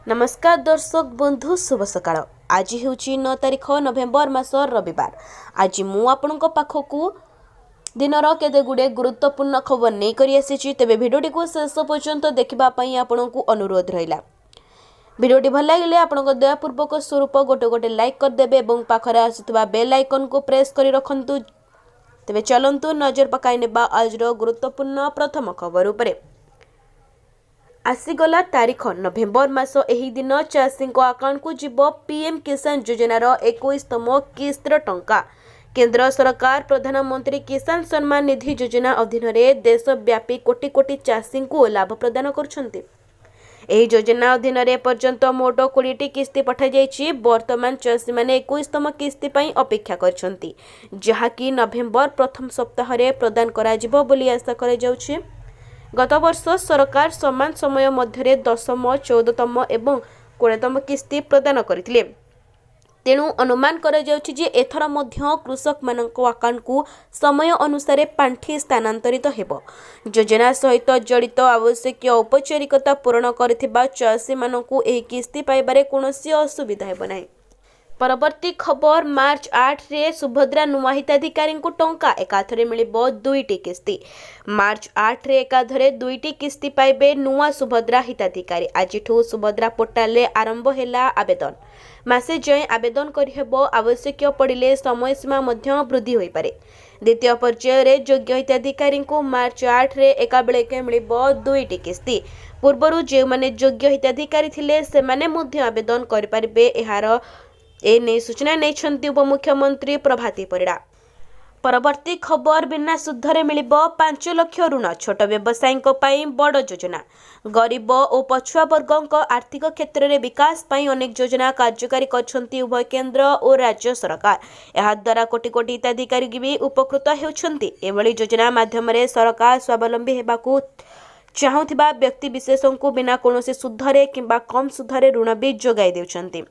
नमस्कार दर्शक बंधु शुभ सकाळ। आज हूँ 9 तारिख नवेम्बर मास रविवार। आज मु आपण पाखकू दिनर केते गुड़े गुरुत्वपूर्ण खबर नहीं करी आसी। तेबे भिडियोटी को शेष पर्यंत देखा आपण को अनुरोध रहा। भिडियोटी भल लगे आपण दयापूर्वक स्वरूप गोटे गोटे लाइक करदे और पाखरे आसुवा बेल आइकन को प्रेस कर रखु। तेबे चलंतु नजर पकाई नेबा आज गुरुत्वपूर्ण प्रथम खबर उपरे। आसीगला तारीख नवेम्बर मास एही दिन चाषी अकाउंट को जीव पीएम किसान योजनार 21तम किस्तर टंका। केंद्र सरकार प्रधानमंत्री किसान सम्मान निधि योजना अधीन देशव्यापी कोटी कोटी चाषी को लाभ प्रदान करछन्ति। एही योजना अधीन पर्यंत मोट 20टी किस्ती पठा जाइछि। वर्तमान चाषी माने 21तम किस्ती पई अपेक्षा करछन्ति, जहाकी नवेम्बर प्रथम सप्ताह रे प्रदान करा जिवो बोली आशा करा जाउछि। गत वर्ष सरकार समान समय मध्य 10म 14तम एवं 20तम किस्ती प्रदान करथिले। तेणु अनुमान करा जाउछि जे एथर मध्य कृषक मानक अकाउंट को समय अनुसार पांठी स्थानांतरित हेबो। योजना सहित जड़ित आवश्यक औपचारिकता पूर्ण करथिबा चाषी मानक एही किस्ती पाइबारे कोनोसी असुविधा हेबो नाही। परवर्ती खबर मार्च 8 रे सुभद्रा नुआ हिताधिकारी को टंका एकाथरे मिलिबो 2टी किस्ती। मार्च 8 रे एकाथरे 2टी किस्ती पाइबे नुआ सुभद्रा हिताधिकारी। आजिठू सुभद्रा पोर्टाल रे आरंभ हैला आवेदन। मासे जय आवेदन करिहेबो। आवश्यक पड़िले समय सीमा मध्य वृद्धि होई पारे। द्वितीय पर्याय रे योग्य हिताधिकारी को मार्च 8 रे एका बेलेके मिलिबो 2टी किस्ती। पूर्वरु जे माने योग्य हिताधिकारी थिले से माने मध्य आवेदन करि पारिबे। एहार एने सूचना नहीं उपमुख्यमंत्री प्रभाती परिड़ा। परवर्ती खबर बिना सुधरे मिलिबो 5 लाख ऋण। छोट व्यवसायी बड़ योजना। गरीब और पछुआ वर्ग आर्थिक क्षेत्र में विकास पाई अनेक योजना कार्यकारी करछन्ती उभय केंद्र और राज्य सरकार। यह द्वारा कोटी कोटी हिताधिकारी भी उपकृत होउछन्ती। एभली योजना माध्यम रे सरकार स्वावलंबी हेबाकू चाहुथिबा व्यक्ति विशेषों को बिना कोनोसी सुधरे किंबा कम सुधरे ऋण भी जोगाई देउछन्ती।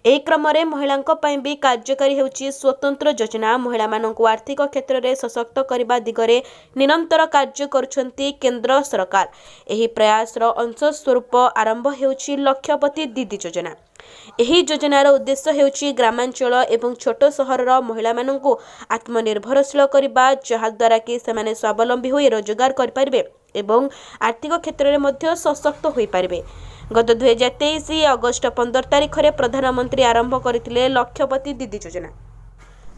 एही क्रम रे महिलांक पई भी कार्यकारी हेउची स्वतंत्र योजना। महिला मानक आर्थिक क्षेत्र में सशक्त करबा दिगरे निरंतर कार्य करुछन्ती केंद्र सरकार। एही प्रयास रो अंश स्वरूप आरंभ हेउची लक्षपति दीदी योजना। एही योजनार उद्देश्य हेउची ग्रामांचल एवं छोट सहरर महिला मानक आत्मनिर्भरशील करबा, जहा द्वारा कि सेमाने स्वावलंबी होई रोजगार कर पारिबे एवं आर्थिक क्षेत्र में मध्य सशक्त होई पारिबे। गत 2023 अगस्ट 15 तारिख रे प्रधानमंत्री आरंभ करथिले लक्षपति दीदी योजना।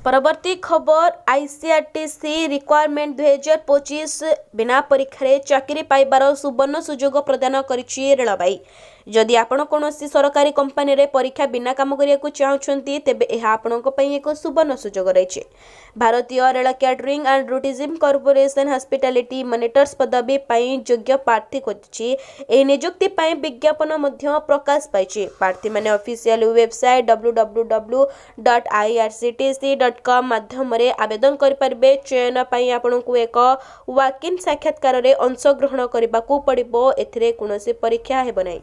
परवर्ती खबर आईसीआरटीसी रिक्वायरमेंट 2025 बिना परीक्षा चाकरी पाइबार सुवर्ण सुजोग प्रदान करिछि रेलबाई। जदि आपण कोनोसी सरकारी कंपनी रे परीक्षा बिना काम करिया चाहछन्ती तेबे एहा आपणक पई एक सुवर्ण सुजोग रहिछि। भारतीय rail catering and tourism corporation hospitality monitors पदवी पई योग्य प्रार्थी खोजिछि। एही नियुक्ति पई विज्ञापन मध्य प्रकाश पाइछि। प्रार्थी माने ऑफिशियल वेबसाइट www.irctc.com माध्यम रे आवेदन करि परबे। चयन पई आपणकू एक वॉक इन साक्षात्कार रे अंशग्रहण करिबाकू पड़िबो। एथिरे कोनोसी परीक्षा हेबो नै।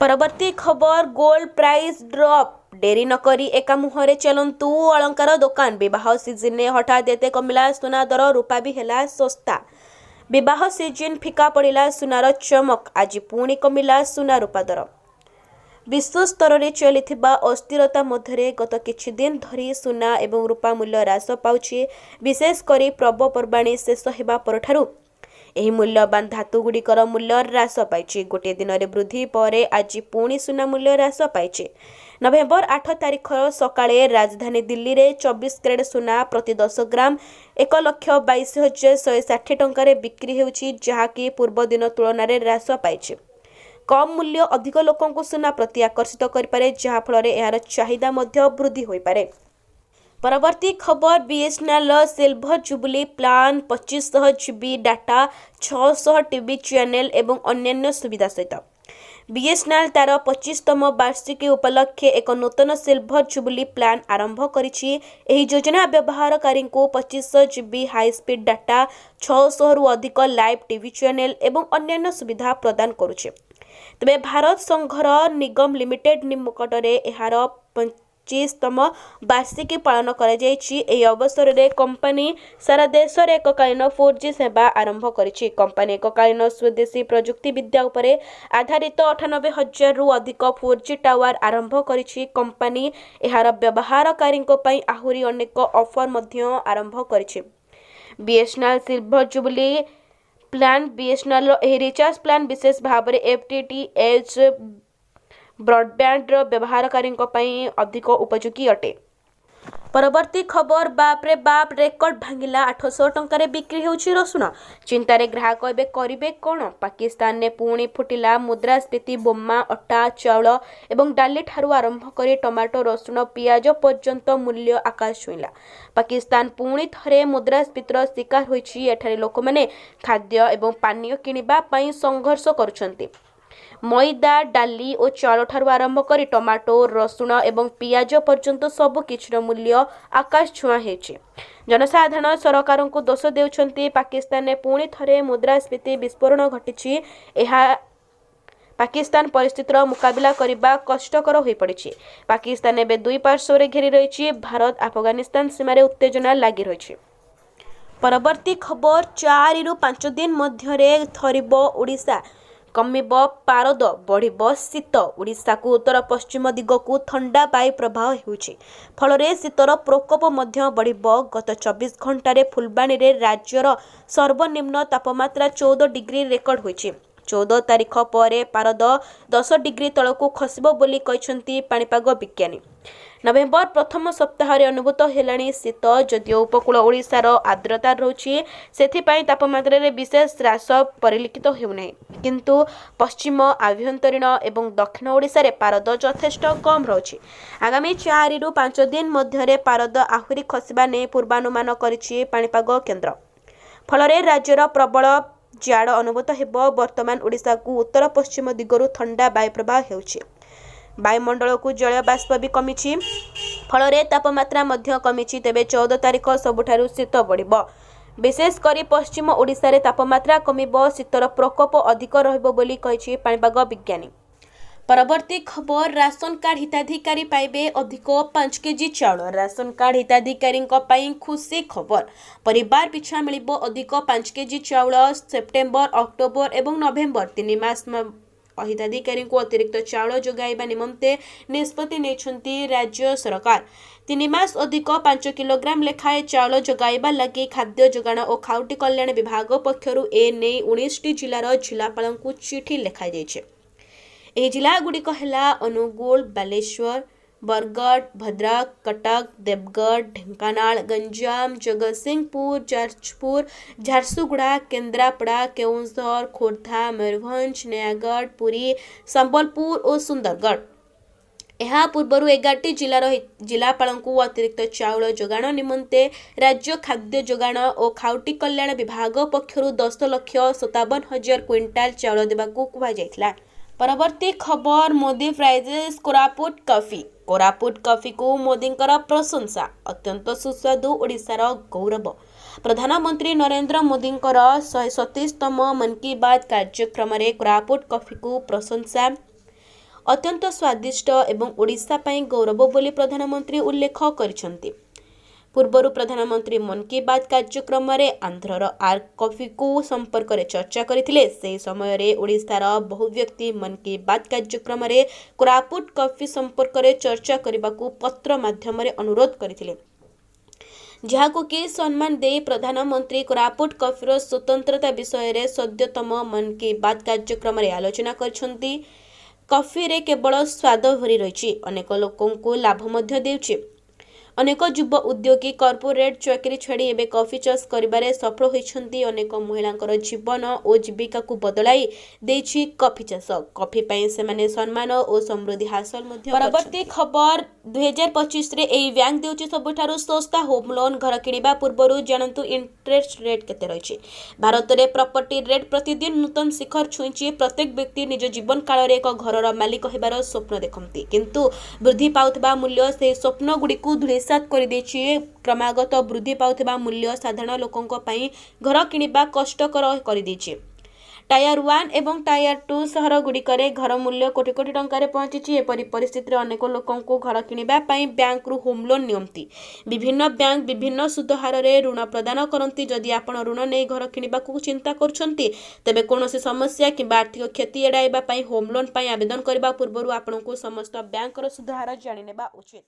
परवर्ती खबर गोल्ड प्राइस ड्रॉप। डेरी न करी एका मुहरे चलंतु अलंकार दुकान। विवाह सीजन ने हठात एते कमिला सुना दर। रूपा भी हेला सस्ता। विवाह सीजन फिका पड़िला सुनार चमक। आज पुणी कमिला सुना रूपा दर। विश्व स्तर में चलिथिबा अस्थिरता मध्य गत किछि दिन धरी सुना एवं रूपा मूल्य ह्रास पाउछि। विशेष करी पर्वपर्वाणी शेष हेबा परठारु एही मूल्यवान धातु गुड़िकर मूल्य ह्रास पाइछि। गोटे दिन रे वृद्धि पर आज पुणी सुना मूल्य ह्रास पाइछि। नवेम्बर 8 तारिख सकाळे राजधानी दिल्ली रे 24 कैरेट सुना प्रति 10 ग्राम 1,22,160 टंका बिक्री हेउछि, जहाकी पूर्व दिन तुलन में ह्रास पाइछि। कम मूल्य अधिक लोकों को सुना प्रति आकर्षित करिपारे, जहा फल यार चाहिदा मध्य वृद्धि होई पारे। परवर्ती खबर BSNL silver jubilee plan 2500 GB data 600 TV channel एवं अन्य सुविधा सहित बीएसएनएल तार 25तम वार्षिकी उपलक्षे एक नूतन सिल्वर जुबली प्लान आरंभ करिछि। एही योजना व्यवहारकारी को 2500 जीबी हाई स्पीड डाटा 600 रु अधिक लाइव टीवी चैनल एवं अन्य सुविधा प्रदान करुछि। तबे भारत संघर निगम लिमिटेड निकटरे एहार 25तम वार्षिकी पालन करा जायछि। एही अवसर रे कंपनी सारा देश रे एककालीन 4G सेवा आरंभ करिछि। कंपनी एककालीन स्वदेशी प्रजुक्ति विद्या उपरे आधारित 98,000 रु अधिक 4G टावर आरंभ करिछि। कंपनी एहार व्यवहारकारी पई आहुरी अनेक ऑफर मध्य आरंभ करिछि। BSNL silver jubilee plan BSNL एही रिचार्ज प्लान विशेष भाव में एफटीटीएच ब्रॉडबैंड व्यवहारकारी अधिक उपयोगी अटे। परवर्ती खबर बाप रेकर्ड भांगिला 800 टंकार बिक्री होउछि रसुण। चिंतारे ग्राहक एबे करिवे कोन? पाकिस्तान ने पुणी फुटिला मुद्रास्फीति बोमा अटा चाउल एवं डाली ठारू आरंभ करी टमाटो रसुण पियाज पर्यंत मूल्य आकाश छुईला। पाकिस्तान पुणी थरे मुद्रास्फीतिर शिकार होइछि। एठारे लोकमाने खाद्य एवं पानीय किनिबा पई संघर्ष करुछन्ति। मैदा डाली और चाउल ठारू आरंभ करी टमाटो रसुण एवं पियाज पर्यंत सबु किछिर मूल्य आकाश छुआ हेछि। जनसाधारण सरकार को दोष देउछन्ति। पाकिस्तान ने पुणी थरे मुद्रास्फीति विस्फोरण घटिछि। एहा पाकिस्तान परिस्थितिर मुकाबिला करबा कष्टकर होई पड़िछि। पाकिस्तान एबे दुई पार्श्व रे घेरी रहिछि। भारत अफगानिस्तान सीमारे उत्तेजना लागि रहिछि। परवर्ती खबर 4 रु 5 दिन मध्यरे थरिबो ओडिशा। कमिब पारद बढ़िब शीत। ओडिशा को उत्तर पश्चिम दिग को ठंडा वायु प्रवाह होउछि। फलरे शीतर प्रकोप मध्य बढ़िब। गत 24 घंटे फुलबाणी रे राज्यर सर्वनिम्न तापमात्रा 14 डिग्री रेकर्ड होइछि। 14 तारिख पर पारद 10 डिग्री तलकू खसिब बोली कहछन्ती पाणीपाग विज्ञानी। नवेम्बर प्रथम सप्ताह अनुभूत हेलाणी शीत। जदिओ उपकूल ओडिशार आर्द्रता रहुछि सेथिपाई तापमात्रा रे विशेष ह्रास परिलक्षित हेउनाही। किंतु पश्चिम आभ्यंतरीण एवं दक्षिण ओडिशा रे पारद यथेष्ट कम रहुछि। आगामी 4 रु 5 दिन मध्यरे पारद आहुरी खसिबा ने पूर्वानुमान करिछि पाणीपाग केन्द्र। फलरे राज्यर प्रबल जाड़ अनुभूत हेबो। वर्तमान ओडिशा को उत्तर पश्चिम दिगरु ठंडा वायु प्रवाह हेउछि। वायुमंडल को जल बाष्प भी कमिछि। फलरे तापमात्रा मध्य कमिछि। तेबे 14 तारिख सबुठारु शीत बढ़िब। विशेष करी पश्चिम ओडिशा रे तापमात्रा कमिब। शीतर प्रकोप अधिक रहिब बोली कहिछि पाणीपाग विज्ञानी। परवर्ती खबर राशन कार्ड हिताधिकारी पाइबे अधिक 5 केजी चाउल। राशन कार्ड हिताधिकारी खुशी खबर। परिवार पिछा मिलिबो अधिक 5 केजी चाउल। सेप्टेम्बर अक्टोबर एवं नवेम्बर 3 मास हिताधिकारी को अतिरिक्त चाउल जोगाइबा निमंते निष्पत्ति नेछन्ती राज्य सरकार। 3 मास अधिक 5 किलोग्राम लेखाए चाउल जोगाइबा लगी खाद्य जोगाण और खाउटी कल्याण विभाग पक्षरु ए नै 19टी जिलार जिलापालଙ୍କୁ चिठी लिखा जाइछे। एही जिला गुड़िक हेला अनुगुल, बालेश्वर, बरगढ़, भद्रक, कटक, देवगढ़, ढेंकानाल, गंजाम, जगतसिंहपुर, जाजपुर, झारसुगुड़ा, केन्द्रापड़ा, केउंझर, खोर्धा, मयूरभंज, नयागढ़, पुरी, संबलपुर और सुंदरगढ़। ଏହା ପୂର୍ବରୁ 11ଟି ଜିଲ୍ଲାର ଜିଲ୍ଲାପାଳଙ୍କୁ ଅତିରିକ୍ତ ଚାଉଳ ଯୋଗାଣ ନିମନ୍ତେ ରାଜ୍ୟ ଖାଦ୍ୟ ଯୋଗାଣ ଓ ଖାଉଟି କଲ୍ୟାଣ ବିଭାଗ ପକ୍ଷରୁ 10,57,000 କ୍ୱିଣ୍ଟାଲ ଚାଉଳ ଦେବାକୁ କୁହାଯାଇଥିଲା। परवर्ती खबर Modi prizes Koraput coffee. Koraput coffee को मोदींकर प्रशंसा। अत्यंत सुस्वादु ओडिशार गौरव। प्रधानमंत्री नरेंद्र मोदींकर 137तम मन की बात कार्यक्रम रे कोरापुट कॉफी को प्रशंसा। अत्यंत स्वादिष्ट एवं ओडिशा पई गौरव बोली प्रधानमंत्री उल्लेख करिसंती। पूर्वर प्रधानमंत्री मन की बात कार्यक्रम रे आंध्रर आर्क कॉफी को संपर्क रे चर्चा करथिले। से समय रे ओडिशार बहु व्यक्ति मन की बात कार्यक्रम रे कोरापुट कॉफी संपर्क रे चर्चा करबाकू पत्र माध्यम रे अनुरोध करथिले। जहाको कि सम्मान दे प्रधानमंत्री कोरापुट कॉफीर स्वतंत्रता विषय रे सद्यतम मन की बात कार्यक्रम रे आलोचना करछंती। कॉफी रे केवल स्वाद भरी रहिछि, अनेक लोकों को लाभ मध्य देउछि। अनेक युवा उद्योगी कॉर्पोरेट चाकरी छाड़ी एबे कॉफी चाष करिबारे सफल होइछन्ती। अनेक महिलांकर जीवन और जीविका को बदलाई देछि कॉफी चाष। कॉफी पई सेमाने सम्मान और समृद्धि हासिल मध्य। परवर्ती खबर 2025 रे एई बैंक देउछि सबठारु सस्ता होम लोन। घर किनिबा पूर्वरु जानन्तु इंटरेस्ट रेट केते रहिछि। भारत रे प्रॉपर्टी रेट प्रतिदिन नूतन शिखर छुइछि। प्रत्येक व्यक्ति निज जीवन काल रे एक घरर मालिक हेबार स्वप्न देखन्ति, किंतु वृद्धि पाउतबा मूल्य से स्वप्न गुडी को सात कर देछि। क्रमागत वृद्धि पाउथिबा मूल्य साधारण लोकंक पई घर किनिबा कष्टकर कर देछि। टायर 1 एवं टायर 2 सहर गुड़िकरे घर मूल्य कोटी कोटी टंकार पहुंची। एपरी परिस्थिति अनेक लोकों घर किणवा बैंक रु होम लोन नियंती। विभिन्न बैंक विभिन्न सुध हार रे ऋण प्रदान करती। जदि आपण ऋण नहीं घर किणवा चिंता करछंती तेबे कोनोसी समस्या किंबा आर्थिक क्षति एड़ाइबा होम लोन आवेदन करने पूर्व आपको समस्त बैंक सुधार जाने उचित।